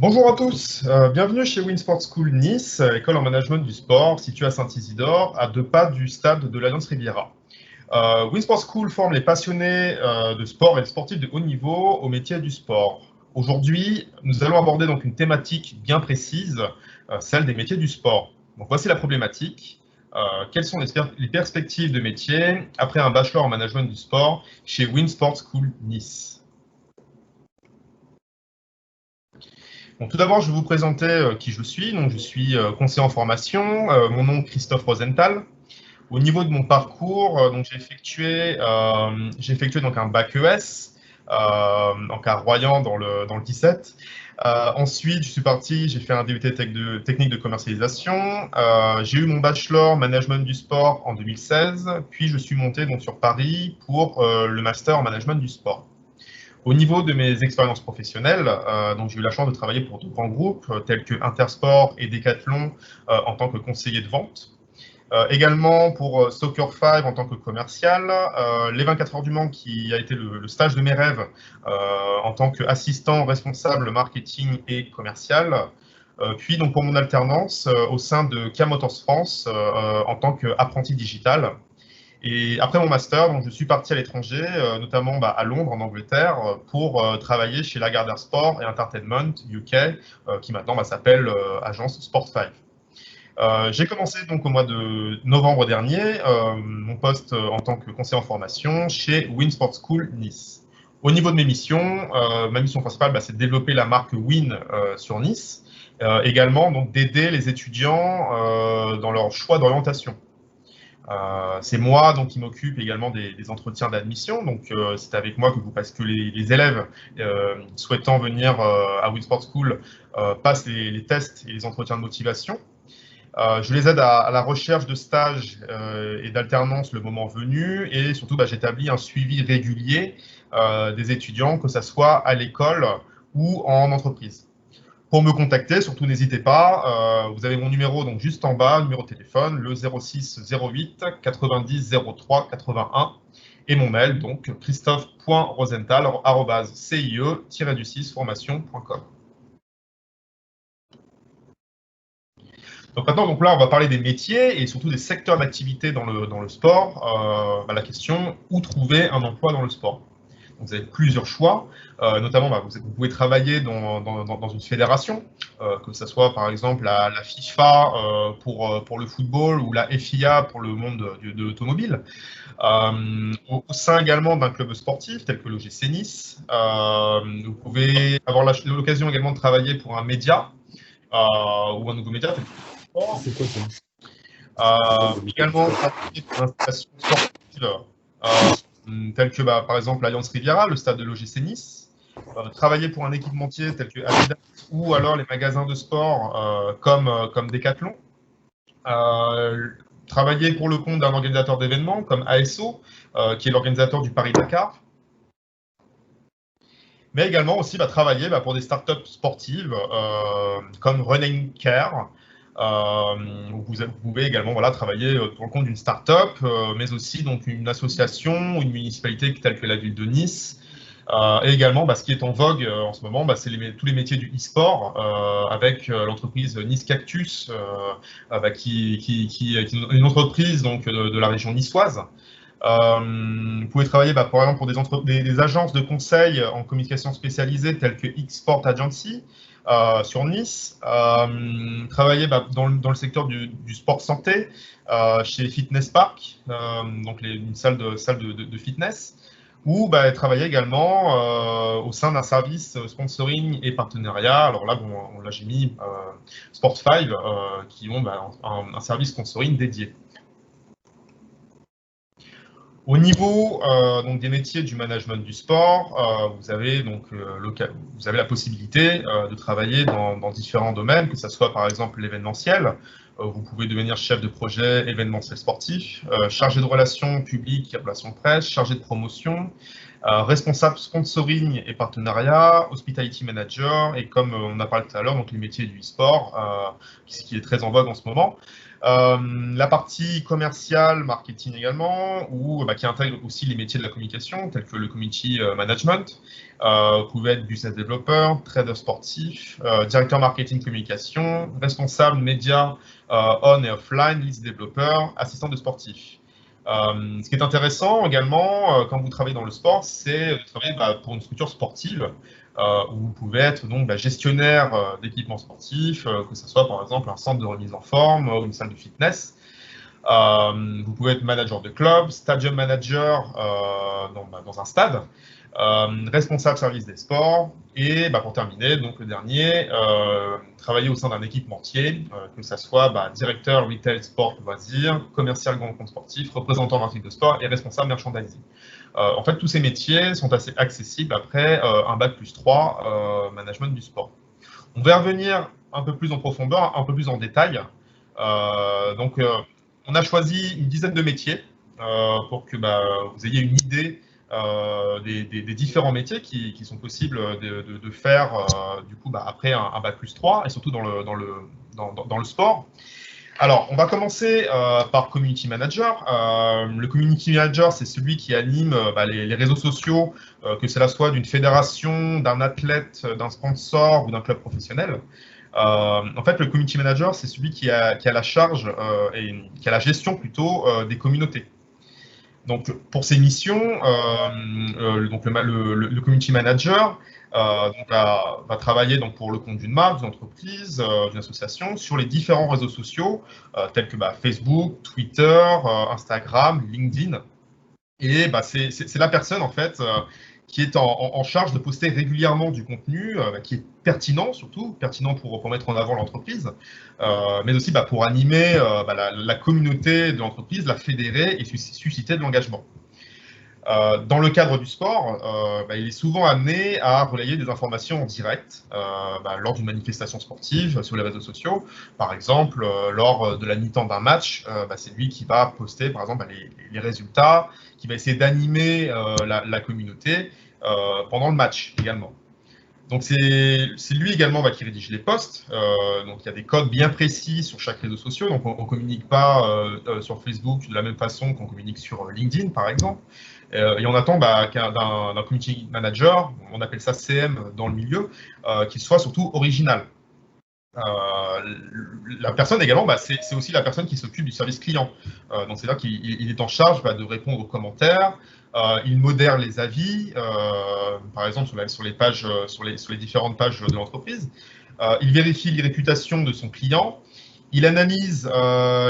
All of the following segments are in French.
Bonjour à tous, bienvenue chez Winsport School Nice, école en management du sport située à Saint-Isidore, à 2 pas du stade de l'Alliance Riviera. Winsport School forme les passionnés de sport et les sportifs de haut niveau au métier du sport. Aujourd'hui, nous allons aborder donc une thématique bien précise, celle des métiers du sport. Donc voici la problématique. Quelles sont les perspectives de métier après un bachelor en management du sport chez Winsport School Nice? Donc, tout d'abord, je vais vous présenter qui je suis. Donc, je suis conseiller en formation. Mon nom est Christophe Rosenthal. Au niveau de mon parcours, donc j'ai effectué donc un bac ES donc à Royan dans le 17. Ensuite, je suis parti, j'ai fait un DUT technique de commercialisation. J'ai eu mon bachelor management du sport en 2016. Puis, je suis monté donc sur Paris pour le master en management du sport. Au niveau de mes expériences professionnelles, donc j'ai eu la chance de travailler pour de grands groupes tels que Intersport et Decathlon en tant que conseiller de vente. Également pour Soccer 5 en tant que commercial, les 24 heures du Mans qui a été le stage de mes rêves en tant qu'assistant responsable marketing et commercial. Puis donc pour mon alternance au sein de Kia Motors France en tant qu'apprenti digital. Et après mon master, donc, je suis parti à l'étranger, notamment à Londres, en Angleterre, pour travailler chez Lagardère Sport et Entertainment UK, qui maintenant s'appelle Agence Sport 5. J'ai commencé donc au mois de novembre dernier mon poste en tant que conseiller en formation chez Winsport School Nice. Au niveau de mes missions, ma mission principale, c'est de développer la marque Win sur Nice, également donc d'aider les étudiants dans leur choix d'orientation. C'est moi donc qui m'occupe également des entretiens d'admission. Donc c'est avec moi que les élèves souhaitant venir à Winsport School passent les tests et les entretiens de motivation. Je les aide à la recherche de stages et d'alternance le moment venu, et surtout j'établis un suivi régulier des étudiants, que ce soit à l'école ou en entreprise. Pour me contacter, surtout n'hésitez pas, vous avez mon numéro donc juste en bas, numéro de téléphone, le 06 08 90 03 81, et mon mail donc christophe.rosenthal@cie-formation.com. Donc maintenant, là, on va parler des métiers et surtout des secteurs d'activité dans le sport. La question, où trouver un emploi dans le sport? Donc, vous avez plusieurs choix, notamment vous pouvez travailler dans une fédération, que ce soit par exemple la FIFA pour le football ou la FIA pour le monde de l'automobile. Au sein également d'un club sportif tel que l'OGC Nice. Vous pouvez avoir l'occasion également de travailler pour un média ou un nouveau média tel que c'est quoi ça? également travailler pour l'installation sportive telle que par exemple l'Alliance Riviera, le stade de l'OGC Nice, travailler pour un équipementier tel que Adidas ou alors les magasins de sport comme Decathlon, travailler pour le compte d'un organisateur d'événements comme ASO, qui est l'organisateur du Paris-Dakar, mais également aussi travailler pour des startups sportives comme Running Care. Vous pouvez également travailler pour le compte d'une start-up, mais aussi donc une association ou une municipalité telle que la ville de Nice. Et également, ce qui est en vogue en ce moment, c'est tous les métiers du e-sport, avec l'entreprise Nice Cactus, qui est une entreprise donc, de la région niçoise. Vous pouvez travailler par exemple pour des agences de conseil en communication spécialisée telles que X-Sport Agency sur Nice. Travailler dans le secteur du sport santé chez Fitness Park, donc une salle de fitness. Ou travailler également au sein d'un service sponsoring et partenariat. Alors là, j'ai mis Sport 5 qui ont un service sponsoring dédié. Au niveau donc des métiers du management du sport, vous avez la possibilité de travailler dans différents domaines, que ce soit par exemple l'événementiel. Vous pouvez devenir chef de projet événementiel sportif, chargé de relations publiques et relations presse, chargé de promotion, responsable sponsoring et partenariat, hospitality manager, et comme on a parlé tout à l'heure, donc les métiers du e-sport, qui est très en vogue en ce moment. La partie commerciale, marketing également, qui intègre aussi les métiers de la communication, tels que le community management. Vous pouvez être business developer, trader sportif, directeur marketing communication, responsable médias on et offline, lead développeur, assistant de sportif. Ce qui est intéressant également, quand vous travaillez dans le sport, c'est de travailler pour une structure sportive où vous pouvez être donc gestionnaire d'équipements sportifs, que ce soit par exemple un centre de remise en forme ou une salle de fitness. Vous pouvez être manager de club, stadium manager dans un stade, responsable service des sports, et pour terminer, donc le dernier, travailler au sein d'un équipementier, que ce soit directeur retail sport loisirs, commercial grand compte sportif, représentant d'articles de sport et responsable merchandising. En fait, tous ces métiers sont assez accessibles après un bac+3 management du sport. On va revenir un peu plus en profondeur, un peu plus en détail. On a choisi une dizaine de métiers pour que vous ayez une idée des différents métiers qui sont possibles de faire du coup après un bac+3 et surtout dans le sport. Alors, on va commencer par Community Manager. Le Community Manager, c'est celui qui anime les réseaux sociaux, que cela soit d'une fédération, d'un athlète, d'un sponsor ou d'un club professionnel. En fait, le Community Manager, c'est celui qui a la charge et qui a la gestion plutôt des communautés. Donc, pour ces missions, le Community Manager va travailler donc, pour le compte d'une marque, d'une entreprise, d'une association, sur les différents réseaux sociaux, tels que Facebook, Twitter, Instagram, LinkedIn. Et c'est la personne, en fait, qui est en charge de poster régulièrement du contenu qui est pertinent, surtout, pertinent pour mettre en avant l'entreprise, mais aussi pour animer la communauté de l'entreprise, la fédérer et susciter de l'engagement. Dans le cadre du sport, il est souvent amené à relayer des informations en direct lors d'une manifestation sportive sur les réseaux sociaux. Par exemple, lors de la mi-temps d'un match, c'est lui qui va poster par exemple les résultats, qui va essayer d'animer la communauté pendant le match également. Donc c'est lui également qui rédige les posts. Donc il y a des codes bien précis sur chaque réseau social. Donc on ne communique pas sur Facebook de la même façon qu'on communique sur LinkedIn par exemple. Et on attend d'un community manager, on appelle ça CM dans le milieu, qu'il soit surtout original. La personne également, c'est aussi la personne qui s'occupe du service client. Donc c'est là qu'il est en charge de répondre aux commentaires. Il modère les avis, par exemple sur les pages, sur les différentes pages de l'entreprise. Il vérifie les réputations de son client. Il analyse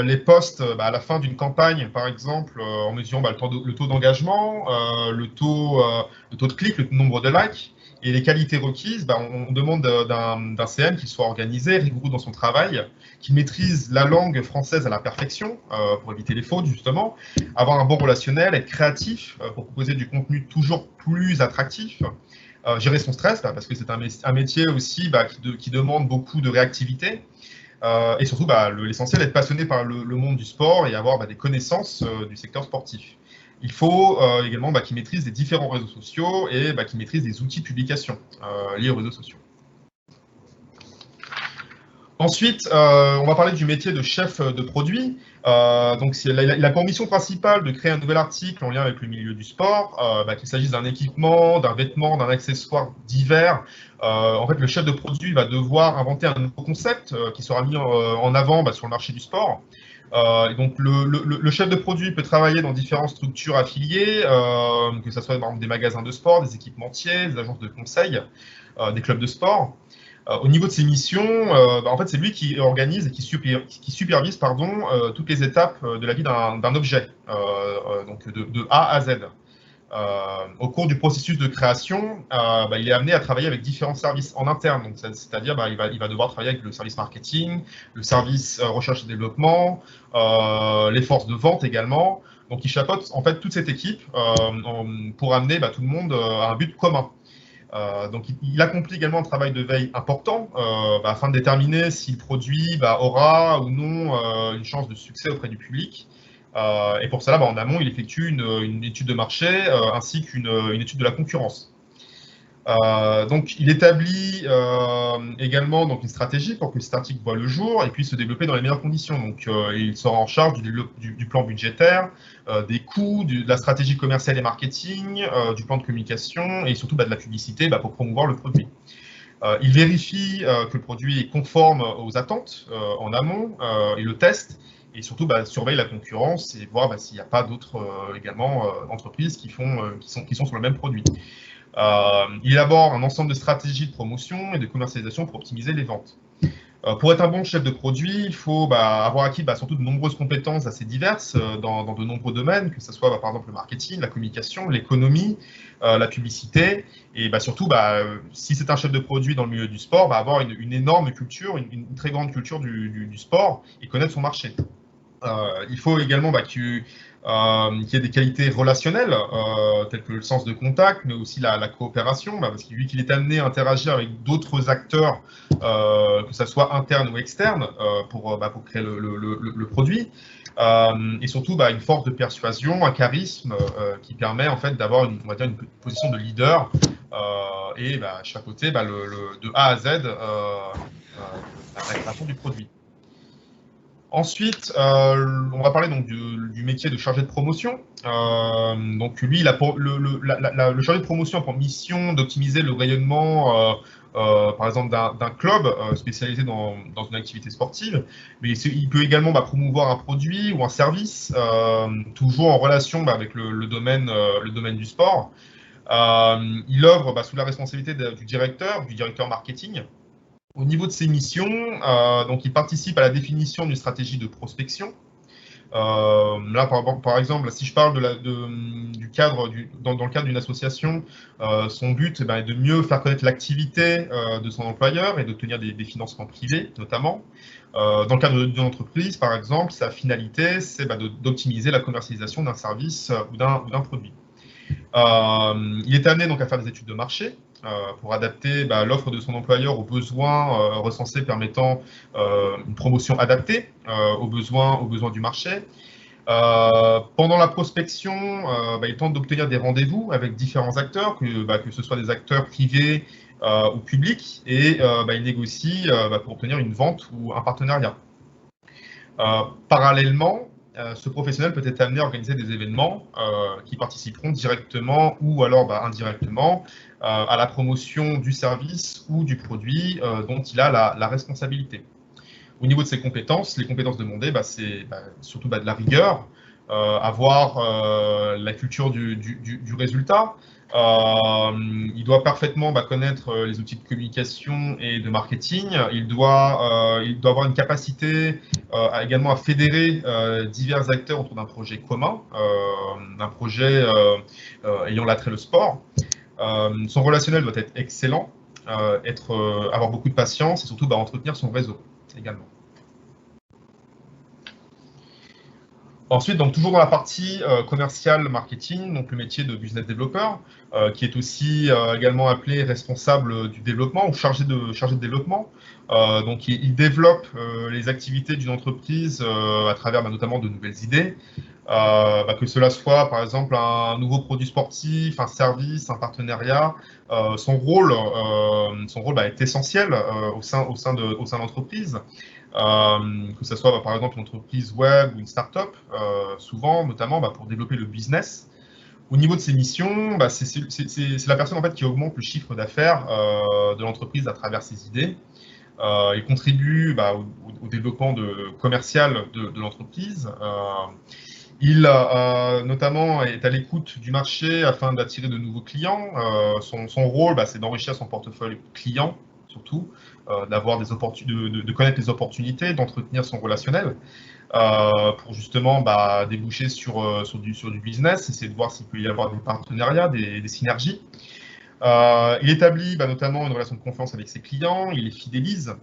les posts à la fin d'une campagne, par exemple, en mesurant le taux d'engagement, le taux de clic, le nombre de likes. Et les qualités requises, on demande d'un CM qu'il soit organisé, rigoureux dans son travail, qu'il maîtrise la langue française à la perfection, pour éviter les fautes, justement, avoir un bon relationnel, être créatif, pour proposer du contenu toujours plus attractif, gérer son stress, parce que c'est un métier aussi qui demande beaucoup de réactivité, et surtout, l'essentiel est d'être passionné par le monde du sport et avoir des connaissances du secteur sportif. Il faut également qu'il maîtrise les différents réseaux sociaux et qu'il maîtrise les outils de publication liés aux réseaux sociaux. Ensuite, on va parler du métier de chef de produit. Donc, il a pour mission principale de créer un nouvel article en lien avec le milieu du sport, qu'il s'agisse d'un équipement, d'un vêtement, d'un accessoire divers. En fait, le chef de produit va devoir inventer un nouveau concept qui sera mis en avant sur le marché du sport. Donc le chef de produit peut travailler dans différentes structures affiliées, que ce soit par exemple des magasins de sport, des équipementiers, des agences de conseil, des clubs de sport. Au niveau de ses missions, en fait, c'est lui qui organise et qui supervise toutes les étapes de la vie d'un objet, donc de A à Z. Au cours du processus de création, il est amené à travailler avec différents services en interne. C'est-à-dire il va devoir travailler avec le service marketing, le service recherche et développement, les forces de vente également. Donc il chapeaute en fait toute cette équipe pour amener tout le monde à un but commun. Donc il accomplit également un travail de veille important afin de déterminer si le produit aura ou non une chance de succès auprès du public. Et pour cela, en amont, il effectue une étude de marché ainsi qu'une étude de la concurrence. Donc, il établit également donc, une stratégie pour que cet article voit le jour et puisse se développer dans les meilleures conditions. Donc, il sera en charge du plan budgétaire, des coûts, de la stratégie commerciale et marketing, du plan de communication et surtout de la publicité pour promouvoir le produit. Il vérifie que le produit est conforme aux attentes en amont, il le teste et surtout surveille la concurrence et voir s'il n'y a pas d'autres également entreprises qui sont sur le même produit. Il élabore un ensemble de stratégies de promotion et de commercialisation pour optimiser les ventes. Pour être un bon chef de produit, il faut avoir acquis surtout de nombreuses compétences assez diverses dans de nombreux domaines, que ce soit par exemple le marketing, la communication, l'économie, la publicité, et surtout, si c'est un chef de produit dans le milieu du sport, avoir une énorme culture, une très grande culture du sport et connaître son marché. Il faut également qu'il y ait des qualités relationnelles, telles que le sens de contact, mais aussi la coopération, parce que vu qu'il est amené à interagir avec d'autres acteurs, que ce soit interne ou externe, pour créer le produit, et surtout une force de persuasion, un charisme qui permet en fait d'avoir une position de leader et chapeauter de A à Z la création du produit. Ensuite, on va parler donc du métier de chargé de promotion. Donc lui, le chargé de promotion a pour mission d'optimiser le rayonnement, par exemple, d'un club spécialisé dans une activité sportive, mais il peut également promouvoir un produit ou un service, toujours en relation avec le domaine du sport. Il œuvre sous la responsabilité du directeur marketing. Au niveau de ses missions, donc il participe à la définition d'une stratégie de prospection. Là, par exemple, si je parle du cadre, dans le cadre d'une association, son but est de mieux faire connaître l'activité de son employeur et d'obtenir des financements privés, notamment. Dans le cadre d'une entreprise, par exemple, sa finalité, c'est d'optimiser la commercialisation d'un service ou d'un produit. Il est amené donc à faire des études de marché pour adapter l'offre de son employeur aux besoins recensés permettant une promotion adaptée aux besoins du marché. Pendant la prospection, il tente d'obtenir des rendez-vous avec différents acteurs, que ce soit des acteurs privés ou publics, et il négocie pour obtenir une vente ou un partenariat. Parallèlement, ce professionnel peut être amené à organiser des événements qui participeront directement ou alors indirectement à la promotion du service ou du produit dont il a la responsabilité. Au niveau de ses compétences, les compétences demandées, c'est surtout de la rigueur, avoir la culture du résultat. Il doit parfaitement connaître les outils de communication et de marketing. Il doit avoir une capacité également à fédérer divers acteurs autour d'un projet commun, d'un projet ayant l'attrait le sport. Son relationnel doit être excellent, avoir beaucoup de patience et surtout entretenir son réseau également. Ensuite, donc toujours dans la partie commerciale marketing, donc le métier de business developer, qui est aussi également appelé responsable du développement ou chargé de développement. Donc il développe les activités d'une entreprise à travers notamment de nouvelles idées, que cela soit par exemple un nouveau produit sportif, un service, un partenariat. Son rôle est essentiel au sein de l'entreprise. Que ce soit par exemple une entreprise web ou une start-up, souvent notamment pour développer le business. Au niveau de ses missions, c'est la personne en fait qui augmente le chiffre d'affaires de l'entreprise à travers ses idées. Il contribue au développement commercial de l'entreprise. Il notamment est à l'écoute du marché afin d'attirer de nouveaux clients. Son rôle, c'est d'enrichir son portefeuille client, surtout, d'avoir de connaître les opportunités, d'entretenir son relationnel pour justement déboucher sur du business, essayer de voir s'il peut y avoir des partenariats, des synergies. Il établit notamment une relation de confiance avec ses clients, il les fidélise.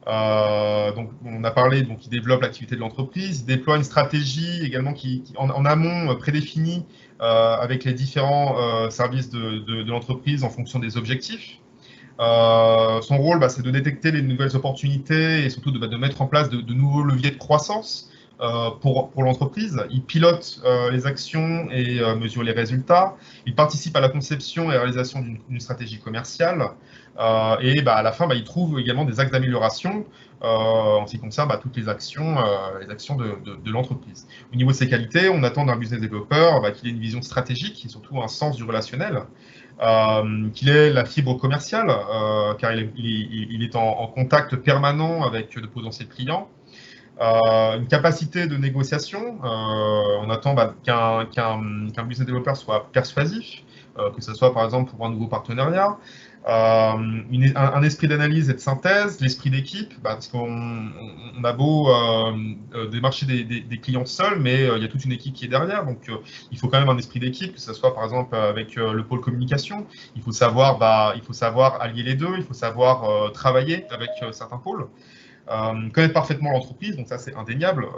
Donc, on a parlé, donc il développe l'activité de l'entreprise, il déploie une stratégie également qui en amont prédéfinie avec les différents services de l'entreprise en fonction des objectifs. Son rôle, c'est de détecter les nouvelles opportunités et surtout de mettre en place de nouveaux leviers de croissance pour l'entreprise. Il pilote les actions et mesure les résultats. Il participe à la conception et réalisation d'une stratégie commerciale. Et à la fin, il trouve également des axes d'amélioration en ce qui concerne toutes les actions de l'entreprise. Au niveau de ses qualités, on attend d'un business développeur qu'il ait une vision stratégique et surtout un sens du relationnel. Qu'il ait la fibre commerciale, car il est en contact permanent avec de potentiels clients. Une capacité de négociation. On attend qu'un business développeur soit persuasif, que ce soit par exemple pour un nouveau partenariat. Un esprit d'analyse et de synthèse, l'esprit d'équipe, parce qu'on a beau démarcher des clients seuls, mais il y a toute une équipe qui est derrière, donc il faut quand même un esprit d'équipe, que ce soit par exemple avec le pôle communication. Il faut savoir allier les deux, il faut savoir travailler avec certains pôles. Connaître parfaitement l'entreprise, donc ça c'est indéniable,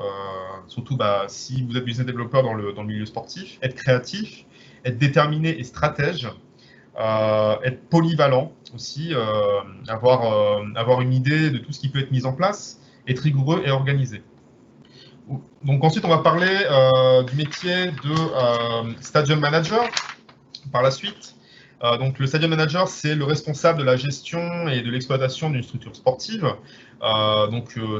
surtout si vous êtes business développeur dans le milieu sportif, être créatif, être déterminé et stratège, être polyvalent aussi, avoir une idée de tout ce qui peut être mis en place, être rigoureux et organisé. Donc ensuite on va parler du métier de Stadium Manager par la suite. Donc le Stadium Manager, c'est le responsable de la gestion et de l'exploitation d'une structure sportive.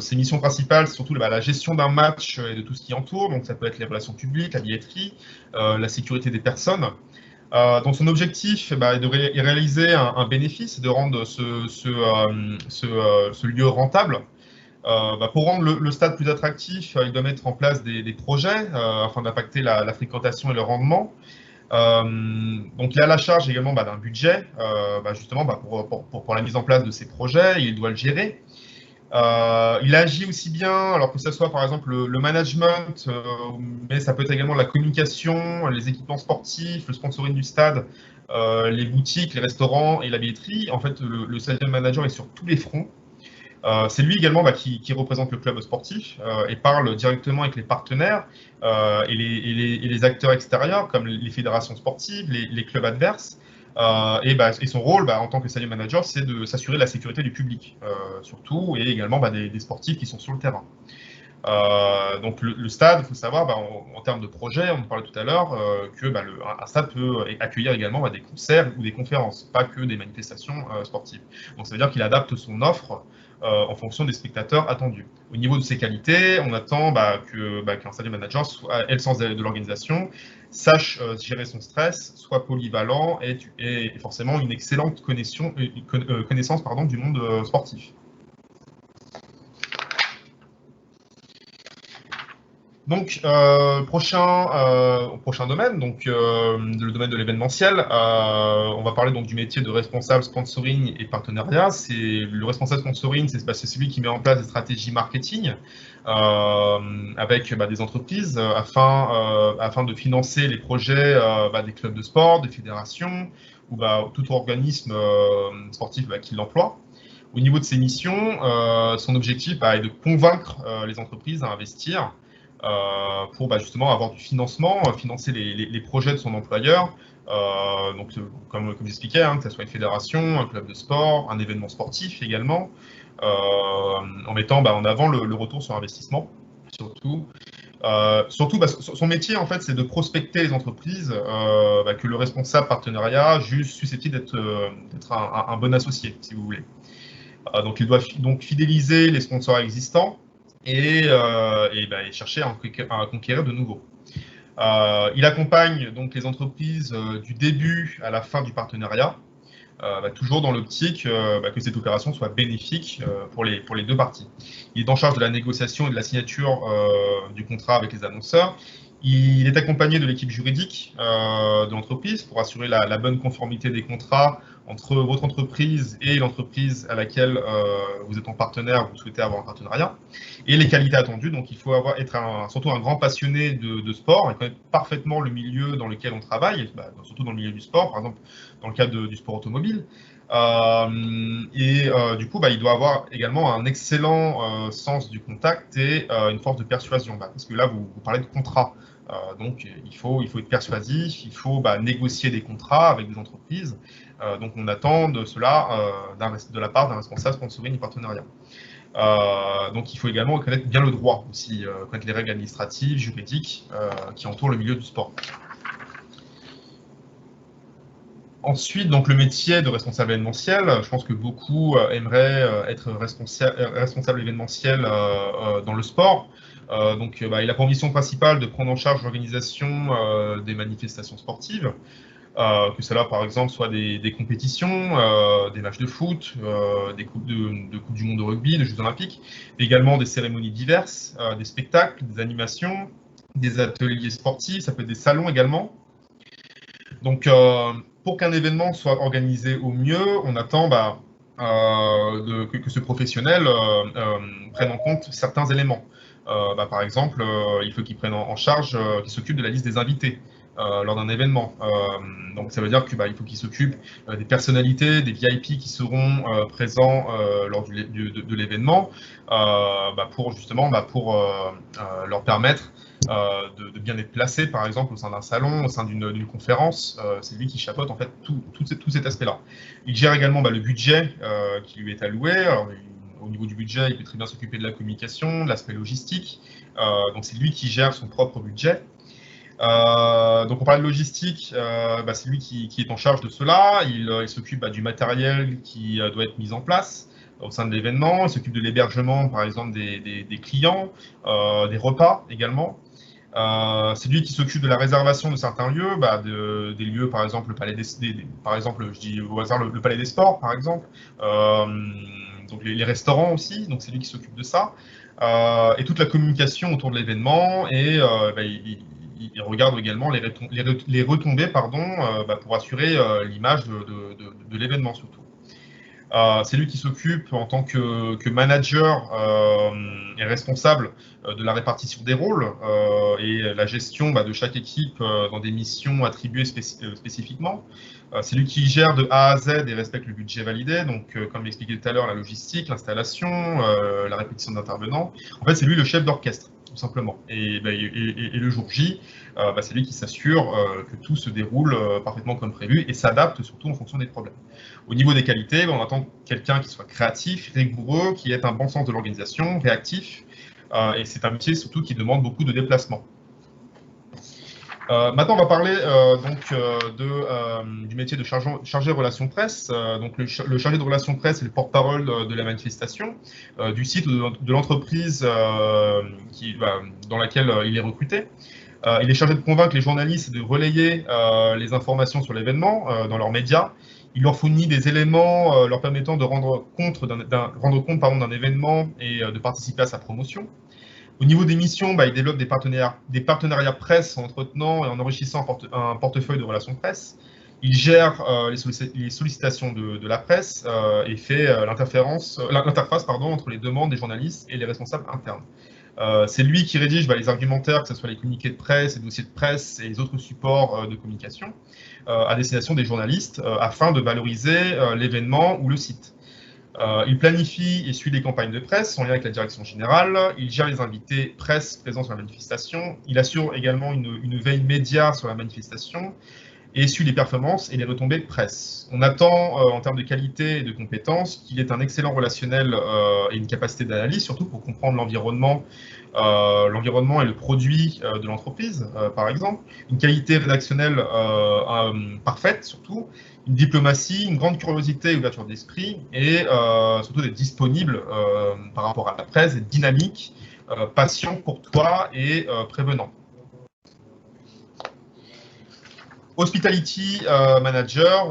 Ses missions principales, c'est surtout la gestion d'un match et de tout ce qui entoure. Donc ça peut être les relations publiques, la billetterie, la sécurité des personnes. Donc son objectif est de réaliser un bénéfice, de rendre ce lieu rentable. Pour rendre le stade plus attractif, il doit mettre en place des projets afin d'impacter la fréquentation et le rendement. Donc il a la charge également d'un budget, justement pour la mise en place de ces projets, et il doit le gérer. Il agit aussi bien, alors que ce soit par exemple le management, mais ça peut être également la communication, les équipements sportifs, le sponsoring du stade, les boutiques, les restaurants et la billetterie. En fait, le stadium manager est sur tous les fronts. C'est lui également qui représente le club sportif et parle directement avec les partenaires et les acteurs extérieurs, comme les fédérations sportives, les clubs adverses. Et son rôle en tant que stadium manager, c'est de s'assurer de la sécurité du public, surtout, et également des sportifs qui sont sur le terrain. Donc le stade, il faut savoir, en termes de projet, on en parlait tout à l'heure, un stade peut accueillir également des concerts ou des conférences, pas que des manifestations sportives. Donc ça veut dire qu'il adapte son offre en fonction des spectateurs attendus. Au niveau de ses qualités, on attend qu'un stadium manager ait le sens de l'organisation, sache gérer son stress, soit polyvalent et forcément une excellente connaissance du monde sportif. Donc, prochain domaine, donc le domaine de l'événementiel, on va parler donc du métier de responsable sponsoring et partenariat. Le responsable sponsoring, c'est celui qui met en place des stratégies marketing avec des entreprises afin de financer les projets des clubs de sport, des fédérations ou tout organisme sportif qui l'emploie. Au niveau de ses missions, son objectif est de convaincre les entreprises à investir pour justement avoir du financement, financer les projets de son employeur. Donc, comme j'expliquais, que ce soit une fédération, un club de sport, un événement sportif également, en mettant en avant le retour sur investissement, surtout. Son métier, en fait, c'est de prospecter les entreprises que le responsable partenariat juge susceptible d'être un bon associé, si vous voulez. Donc, il doit donc fidéliser les sponsors existants et chercher à conquérir de nouveaux. Il accompagne donc les entreprises du début à la fin du partenariat, toujours dans l'optique que cette opération soit bénéfique pour les deux parties. Il est en charge de la négociation et de la signature du contrat avec les annonceurs. Il est accompagné de l'équipe juridique de l'entreprise pour assurer la bonne conformité des contrats entre votre entreprise et l'entreprise à laquelle vous êtes en partenaire, vous souhaitez avoir un partenariat, et les qualités attendues. Donc, il faut être surtout un grand passionné de sport et connaître parfaitement le milieu dans lequel on travaille, surtout dans le milieu du sport, par exemple dans le cadre du sport automobile. Du coup, il doit avoir également un excellent sens du contact et une force de persuasion, parce que là, vous parlez de contrat. Donc, il faut être persuasif, il faut négocier des contrats avec des entreprises. Donc, on attend de cela de la part d'un responsable sponsoring et partenariat. Donc il faut également connaître bien le droit aussi, connaître les règles administratives, juridiques qui entourent le milieu du sport. Ensuite, donc le métier de responsable événementiel, je pense que beaucoup aimeraient être responsable événementiel dans le sport. Il a pour mission principale de prendre en charge l'organisation des manifestations sportives, que cela par exemple soit des compétitions, des matchs de foot, des coupes de Coupe du Monde de rugby, des Jeux Olympiques, mais également des cérémonies diverses, des spectacles, des animations, des ateliers sportifs, ça peut être des salons également. Donc, pour qu'un événement soit organisé au mieux, on attend que ce professionnel prenne en compte certains éléments. Par exemple, il faut qu'il prenne en charge, qu'il s'occupe de la liste des invités lors d'un événement. Donc, ça veut dire qu'il faut qu'il s'occupe des personnalités, des VIP qui seront présents lors de l'événement pour justement leur permettre de bien être placé, par exemple, au sein d'un salon, au sein d'une conférence. C'est lui qui chapeaute en fait tout cet aspect-là. Il gère également le budget qui lui est alloué. Alors, au niveau du budget, il peut très bien s'occuper de la communication, de l'aspect logistique. Donc c'est lui qui gère son propre budget. Donc on parle de logistique, c'est lui qui est en charge de cela. Il s'occupe du matériel qui doit être mis en place au sein de l'événement. Il s'occupe de l'hébergement, par exemple, des clients, des repas également. C'est lui qui s'occupe de la réservation de certains lieux, des lieux, par exemple, le palais par exemple, je dis au hasard le palais des sports, par exemple, donc les restaurants aussi, donc c'est lui qui s'occupe de ça, et toute la communication autour de l'événement, et il regarde également les retombées pour assurer l'image de l'événement surtout. C'est lui qui s'occupe en tant que manager et responsable de la répartition des rôles et la gestion de chaque équipe dans des missions attribuées spécifiquement. C'est lui qui gère de A à Z et respecte le budget validé, donc comme l'expliqué tout à l'heure, la logistique, l'installation, la répétition d'intervenants. En fait, c'est lui le chef d'orchestre, tout simplement. Et le jour J, c'est lui qui s'assure que tout se déroule parfaitement comme prévu et s'adapte surtout en fonction des problèmes. Au niveau des qualités, on attend quelqu'un qui soit créatif, rigoureux, qui ait un bon sens de l'organisation, réactif, et c'est un métier surtout qui demande beaucoup de déplacements. Maintenant, on va parler du métier de chargé de relations presse. Donc, le chargé de relations presse est le porte-parole de la manifestation, du site ou de l'entreprise dans laquelle il est recruté. Il est chargé de convaincre les journalistes et de relayer les informations sur l'événement dans leurs médias. Il leur fournit des éléments leur permettant de rendre compte d'un événement et de participer à sa promotion. Au niveau des missions, il développe des partenariats presse en entretenant et en enrichissant un portefeuille de relations presse. Il gère les sollicitations de la presse et fait l'interface entre les demandes des journalistes et les responsables internes. C'est lui qui rédige les argumentaires, que ce soit les communiqués de presse, les dossiers de presse et les autres supports de communication à destination des journalistes afin de valoriser l'événement ou le site. Il planifie et suit les campagnes de presse en lien avec la direction générale. Il gère les invités presse présents sur la manifestation. Il assure également une veille média sur la manifestation et suit les performances et les retombées de presse. On attend, en termes de qualité et de compétences, qu'il ait un excellent relationnel et une capacité d'analyse, surtout pour comprendre l'environnement et le produit de l'entreprise, par exemple. Une qualité rédactionnelle parfaite, surtout. Une diplomatie, une grande curiosité et ouverture d'esprit, et surtout d'être disponible par rapport à la presse, être dynamique, patient, courtois et prévenant. Hospitality Manager,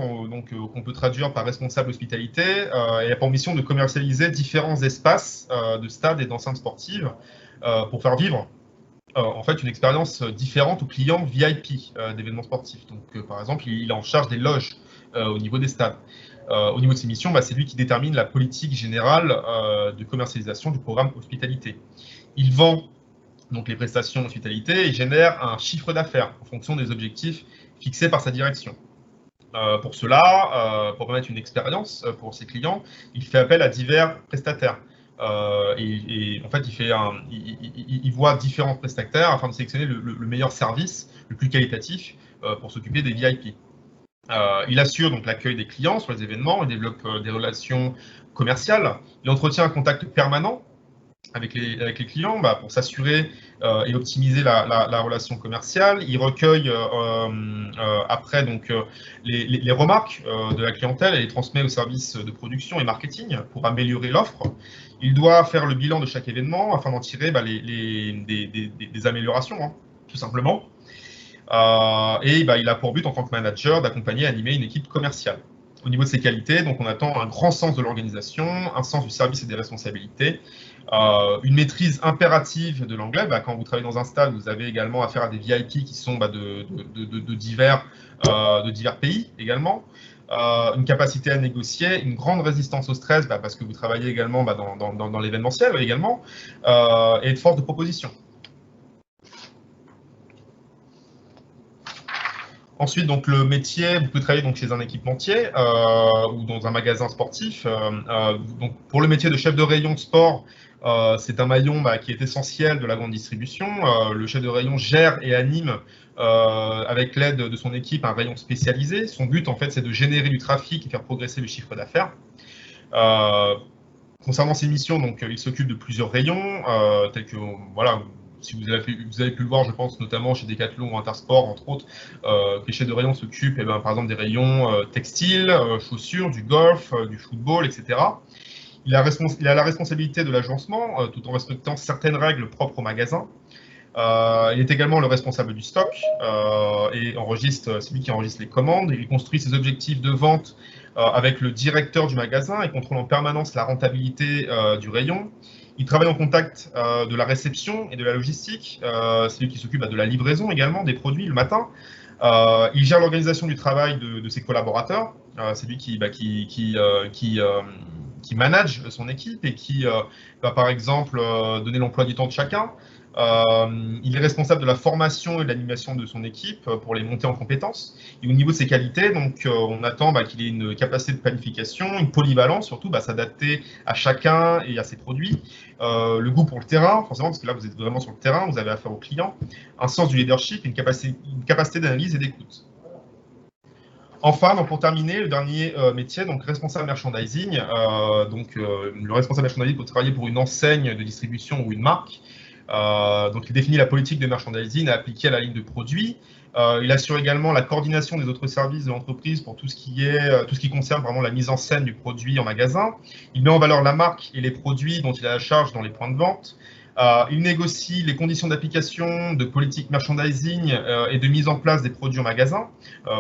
qu'on peut traduire par responsable hospitalité, et a pour mission de commercialiser différents espaces de stades et d'enceintes sportives pour faire vivre en fait une expérience différente aux clients VIP d'événements sportifs. Donc, par exemple, il est en charge des loges au niveau des stades. Au niveau de ses missions, c'est lui qui détermine la politique générale de commercialisation du programme hospitalité. Il vend donc les prestations hospitalité et génère un chiffre d'affaires en fonction des objectifs fixés par sa direction. Pour cela, pour permettre une expérience pour ses clients, il fait appel à divers prestataires. Et en fait, il voit différents prestataires afin de sélectionner le meilleur service, le plus qualitatif, pour s'occuper des VIP. Il assure donc l'accueil des clients sur les événements, il développe des relations commerciales, il entretient un contact permanent avec les clients pour s'assurer et optimiser la relation commerciale. Il recueille après donc, les remarques de la clientèle et les transmet aux services de production et marketing pour améliorer l'offre. Il doit faire le bilan de chaque événement afin d'en tirer des améliorations, hein, tout simplement. Et il a pour but, en tant que manager, d'accompagner et animer une équipe commerciale. Au niveau de ses qualités, donc on attend un grand sens de l'organisation, un sens du service et des responsabilités, une maîtrise impérative de l'anglais. Quand vous travaillez dans un stade, vous avez également affaire à des VIP qui sont de divers pays également. Une capacité à négocier, une grande résistance au stress, parce que vous travaillez également dans l'événementiel également, et de force de proposition. Ensuite, donc, le métier, vous pouvez travailler donc, chez un équipementier ou dans un magasin sportif. Donc, pour le métier de chef de rayon sport, c'est un maillon qui est essentiel de la grande distribution. Le chef de rayon gère et anime avec l'aide de son équipe un rayon spécialisé. Son but, en fait, c'est de générer du trafic et faire progresser le chiffre d'affaires. Concernant ses missions, donc, il s'occupe de plusieurs rayons, tels que, voilà, si vous avez pu le voir, je pense, notamment chez Decathlon ou Intersport, entre autres, que les chefs de rayon s'occupent, par exemple, des rayons textiles, chaussures, du golf, du football, etc. Il a la responsabilité de l'agencement, tout en respectant certaines règles propres au magasin. Il est également le responsable du stock et c'est lui qui enregistre les commandes. Il construit ses objectifs de vente avec le directeur du magasin et contrôle en permanence la rentabilité du rayon. Il travaille en contact de la réception et de la logistique. C'est lui qui s'occupe de la livraison également des produits le matin. Il gère l'organisation du travail de ses collaborateurs. C'est lui qui manage son équipe et qui va par exemple donner l'emploi du temps de chacun. Il est responsable de la formation et de l'animation de son équipe pour les monter en compétences. Et au niveau de ses qualités, donc, on attend qu'il ait une capacité de planification, une polyvalence surtout, s'adapter à chacun et à ses produits. Le goût pour le terrain, forcément, parce que là, vous êtes vraiment sur le terrain, vous avez affaire aux clients. Un sens du leadership, une capacité d'analyse et d'écoute. Enfin, donc pour terminer, le dernier métier, donc responsable merchandising. Le responsable merchandising peut travailler pour une enseigne de distribution ou une marque. Donc, il définit la politique de merchandising à appliquer à la ligne de produits. Il assure également la coordination des autres services de l'entreprise pour tout ce qui concerne vraiment la mise en scène du produit en magasin. Il met en valeur la marque et les produits dont il a la charge dans les points de vente. Il négocie les conditions d'application de politique merchandising et de mise en place des produits en magasin,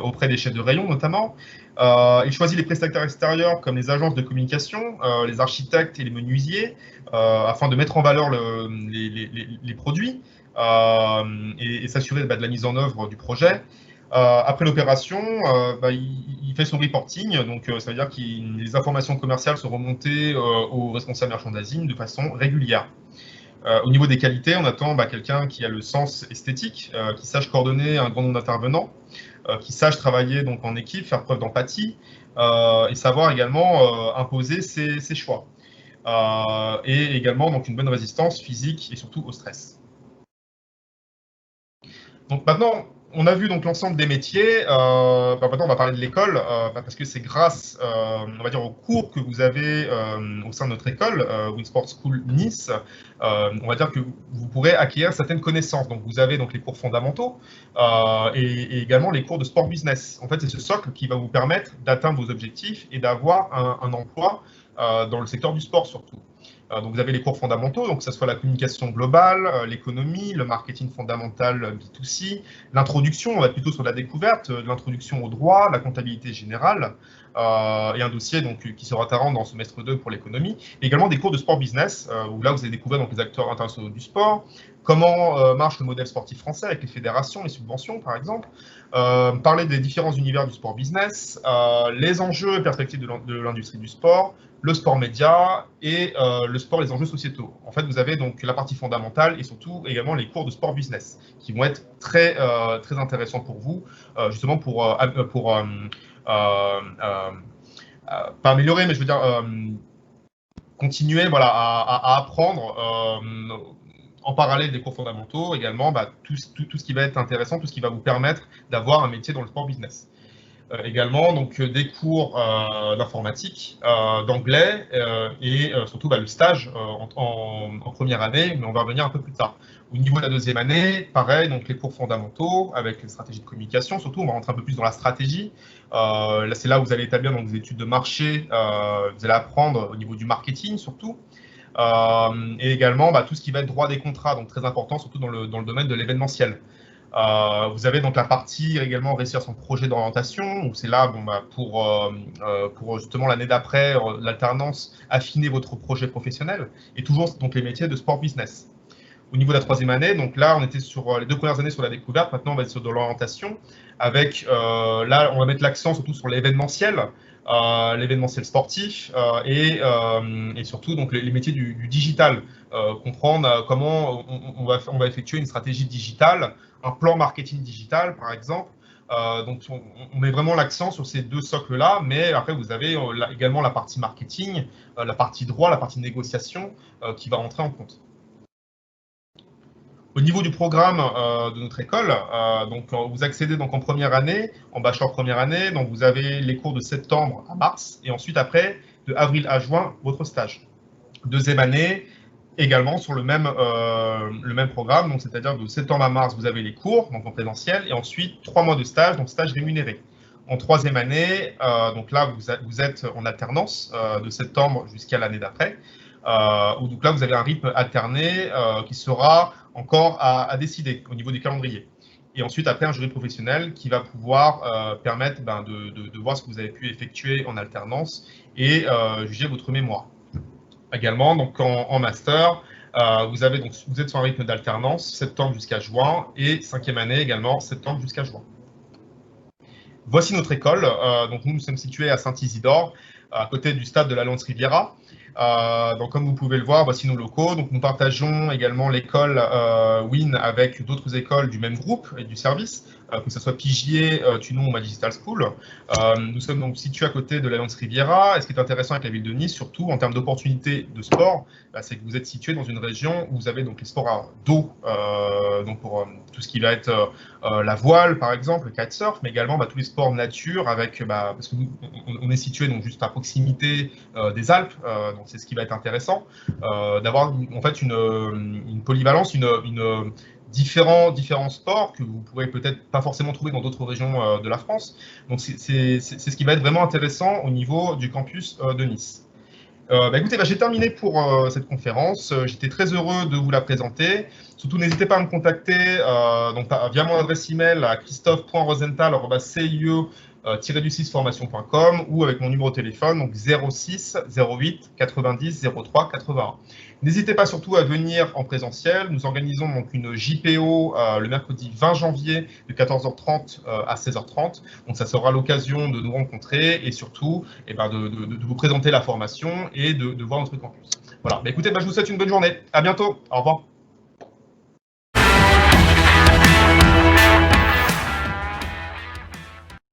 auprès des chefs de rayon notamment. Il choisit les prestataires extérieurs comme les agences de communication, les architectes et les menuisiers, afin de mettre en valeur les produits et s'assurer de la mise en œuvre du projet. Après l'opération, il fait son reporting, donc ça veut dire que les informations commerciales sont remontées au responsable merchandising de façon régulière. Au niveau des qualités, on attend quelqu'un qui a le sens esthétique, qui sache coordonner un grand nombre d'intervenants, qui sache travailler donc en équipe, faire preuve d'empathie et savoir également imposer ses choix. Et également donc une bonne résistance physique et surtout au stress. Donc maintenant, on a vu donc l'ensemble des métiers. Maintenant, on va parler de l'école, parce que c'est grâce, on va dire, aux cours que vous avez au sein de notre école, Winsport School Nice, on va dire que vous pourrez acquérir certaines connaissances. Donc, vous avez donc les cours fondamentaux et également les cours de sport business. En fait, c'est ce socle qui va vous permettre d'atteindre vos objectifs et d'avoir un emploi dans le secteur du sport surtout. Donc vous avez les cours fondamentaux, donc que ce soit la communication globale, l'économie, le marketing fondamental B2C, l'introduction, on va plutôt sur la découverte, l'introduction au droit, la comptabilité générale, et un dossier donc, qui sera tarant dans semestre 2 pour l'économie. Également des cours de sport business, où là vous allez découvrir donc, les acteurs internationaux du sport, comment marche le modèle sportif français avec les fédérations, les subventions par exemple, parler des différents univers du sport business, les enjeux et perspectives de l'industrie du sport, le sport média et le sport, les enjeux sociétaux. En fait, vous avez donc la partie fondamentale et surtout également les cours de sport business qui vont être très, très intéressants pour vous, justement pour pas améliorer, mais je veux dire continuer voilà, à apprendre en parallèle des cours fondamentaux également tout ce qui va être intéressant, tout ce qui va vous permettre d'avoir un métier dans le sport business. également donc des cours d'informatique, d'anglais et surtout le stage en première année, mais on va revenir un peu plus tard. Au niveau de la deuxième année, pareil, donc les cours fondamentaux avec les stratégies de communication, surtout on va rentrer un peu plus dans la stratégie. Là, c'est là où vous allez établir donc, des études de marché, vous allez apprendre au niveau du marketing surtout. Et également tout ce qui va être droit des contrats, donc très important, surtout dans le domaine de l'événementiel. Vous avez donc la partie également réussir son projet d'orientation, où c'est là pour justement l'année d'après, l'alternance, affiner votre projet professionnel, et toujours donc les métiers de sport business. Au niveau de la troisième année, donc là, on était sur les 2 premières années sur la découverte, maintenant on va être sur de l'orientation, avec là, on va mettre l'accent surtout sur l'événementiel sportif et surtout donc les métiers du digital, comprendre comment on va effectuer une stratégie digitale, un plan marketing digital par exemple. Donc on met vraiment l'accent sur ces 2 socles-là, mais après vous avez également la partie marketing, la partie droit, la partie négociation qui va rentrer en compte. Au niveau du programme de notre école, donc vous accédez donc en première année, en bachelor première année, donc vous avez les cours de septembre à mars, et ensuite après, de avril à juin, votre stage. Deuxième année, également sur le même programme, donc c'est-à-dire de septembre à mars, vous avez les cours, donc en présentiel, et ensuite 3 mois de stage, donc stage rémunéré. En troisième année, donc là, vous êtes en alternance de septembre jusqu'à l'année d'après, où donc là, vous avez un rythme alterné qui sera encore à décider au niveau des calendriers. Et ensuite, après, un jury professionnel qui va pouvoir permettre de voir ce que vous avez pu effectuer en alternance et juger votre mémoire. Également, donc en master, vous êtes sur un rythme d'alternance, septembre jusqu'à juin, et cinquième année également, septembre jusqu'à juin. Voici notre école. Donc nous sommes situés à Saint-Isidore, à côté du stade de l'Alliance Riviera. Donc comme vous pouvez le voir, voici nos locaux. Donc nous partageons également l'école WIN avec d'autres écoles du même groupe et du service, que ce soit Pigier, Tunon ou Ma Digital School. Nous sommes donc situés à côté de l'Alliance Riviera. Et ce qui est intéressant avec la ville de Nice, surtout en termes d'opportunités de sport, c'est que vous êtes situé dans une région où vous avez donc les sports d'eau, donc pour tout ce qui va être la voile par exemple, le kitesurf, mais également tous les sports nature avec, parce que on est situé donc juste à proximité des Alpes, donc c'est ce qui va être intéressant, d'avoir en fait une polyvalence, différents sports que vous pourrez peut-être pas forcément trouver dans d'autres régions de la France. Donc c'est ce qui va être vraiment intéressant au niveau du campus de Nice. Écoutez, j'ai terminé pour cette conférence. J'étais très heureux de vous la présenter. Surtout, n'hésitez pas à me contacter via mon adresse email à christophe.rosenthal@cie-formation.com ou avec mon numéro de téléphone, donc 06 08 90 03 81. N'hésitez pas surtout à venir en présentiel. Nous organisons donc une JPO le mercredi 20 janvier de 14h30 à 16h30. Donc ça sera l'occasion de nous rencontrer et surtout de vous présenter la formation et de voir notre campus. Voilà, écoutez, je vous souhaite une bonne journée. À bientôt. Au revoir.